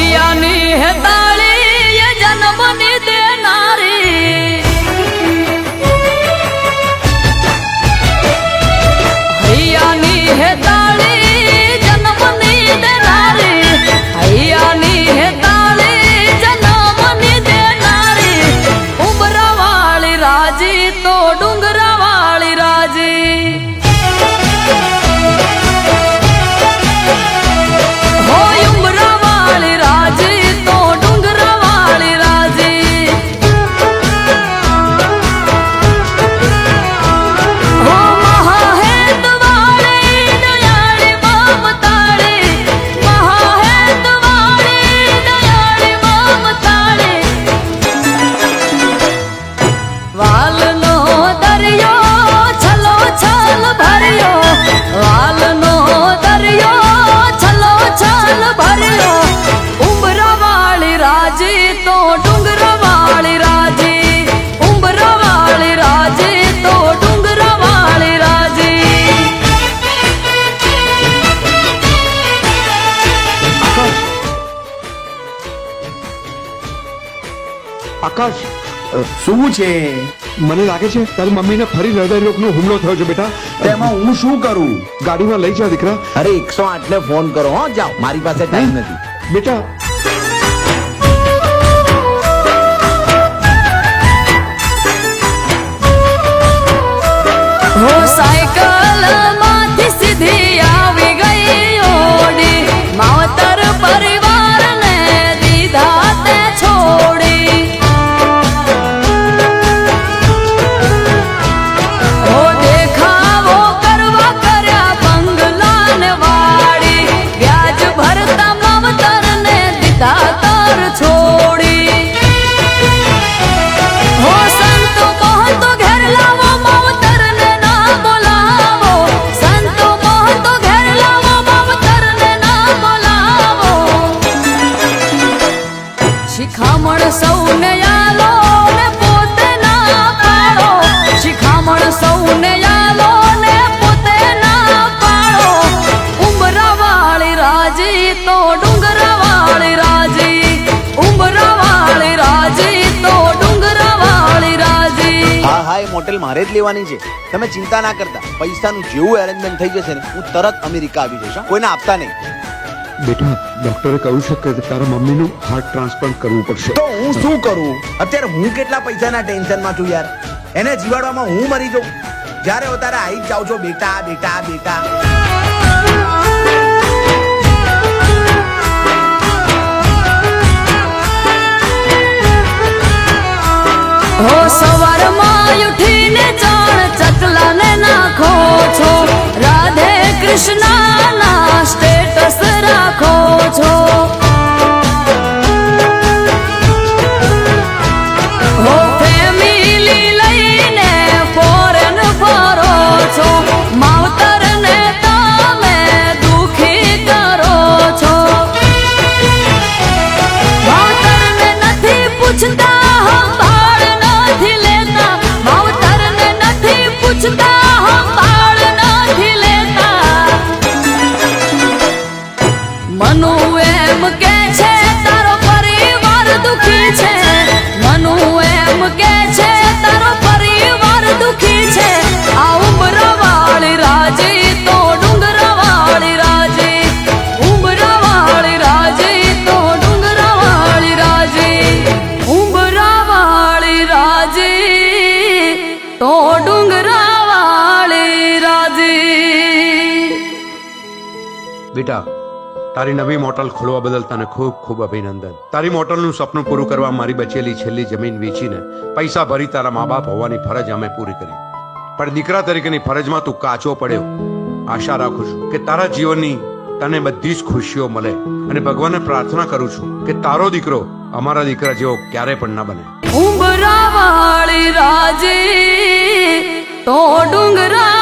હૈયાની હે તાળી એ જન્મની દેનારી, હૈયાની હે તાળી જન્મની દેનારી, હૈયાની હે તાળી જન્મની દેનારી, ઉમરાવાળી રાજી તો ડુંગરાવાળી રાજી, હોય ઉમરાવાળી રાજી તો ડુંગરાવાળી રાજી, હો મહાહેતવાળી દયાળી મમતાળી, મહાહેતવાળી દયાળી મમતાળી, વાલનો દરિયો છલો છલ ભર્યો, વાલનો દરિયો છલો છલ ભર્યો, ઉમરાવાળી રાજી તો ડુંગરાવાળી રાજી, ઉમરાવાળી રાજી તો ડુંગરાવાળી રાજી. આકાશ, શું છે? મને લાગે છે તારી મમ્મીને ફરી હૃદય રોગનો હુમલો થયો છે બેટા. તેમાં હું શું કરું? ગાડીમાં લઈ જા દીકરા. અરે 108 ને ફોન કરો. હો જાઓ, મારી પાસે ટાઈમ નથી. બેટા હો સાયકલ માંથી સીધી આવી ગઈ ઓડી, માવતર પરિવારને દીધા તે છોડી, હો દેખાવો કરવા કર્યા બંગલા ને વાડી, વ્યાજ ભરતા માવતરને દીધા તર છોડી, હો સંતો મહંતો ઘેર લાવો માવતરને ના બોલાવો, સંતો મહંતો ઘેર લાવો માવતરને ના બોલાવો, શિખામણ સૌને આલો ને પોતે ના પાડો, શિખામણ સૌને આલો ને પોતે ના પાડો, ઉમરાવાળી રાજી તો ડુંગરાવાળી રાજી, ઉમરાવાળી રાજી તો ડુંગરાવાળી રાજી. હા હા, એ મોટેલ મારે જ લેવાની છે. તમે ચિંતા ના કરતા. પૈસાનું જેવું એરેન્જમેન્ટ થઈ જશે ને, હું તરત અમેરિકા આવી જઈશ. હા? કોઈને આપતા નહીં. બેટા ડોક્ટરે કહ્યું છે કે તારા મમ્મીનું હાર્ટ ટ્રાન્સપ્લાન્ટ કરવું પડશે. તો હું શું કરું? અત્યારે હું કેટલા પૈસાના ટેન્શનમાં છું યાર. એને જીવાડવામાં હું મરી જાઉં. જ્યારે હો ત્યારે આવી જ જાઉં છો બેટા બેટા બેટા. હો સવારમાં ઉઠીને જાણ ચકલાને નાખો છો, રાધે કૃષ્ણના સ્ટેટસ રાખો છો, હો ફેમિલી લઈને ફોરેન ફરો છો, માવતરને તમે દુખી કરો છો, માવતરને નથી પૂછતા મનુ એમ કે છે તારો પરિવાર દુખી છે, મનુ એમ કે છે તારો પરિવાર દુખી છે, આ ઉમરાવાળી રાજી તો ડુંગરાવાળી રાજી, ઉમરાવાળી રાજી તો ડુંગરાવાળી રાજી, ઉમરાવાળી રાજી તો ડુંગરાવાળી રાજી. બેટા તારી નવી મોટલ ખોલવા બદલ તને ખૂબ ખૂબ અભિનંદન. તારી મોટલનું સપનું પૂરું કરવા મારી બચેલી છેલ્લી જમીન વેચીને પૈસા ભરી તારા મા બાપ હોવાની ફરજ અમે પૂરી કરી. પણ દીકરા તરીકેની ફરજમાં તું કાચો પડ્યો. આશા રાખું છું કે તારા જીવનની તને બધી જ ખુશીઓ મળે અને ભગવાનને પ્રાર્થના કરું છું કે તારો દીકરો અમારા દીકરા જેવો ક્યારે પણ ના બને. ઉમરાવાળી રાજી તો ડુંગરા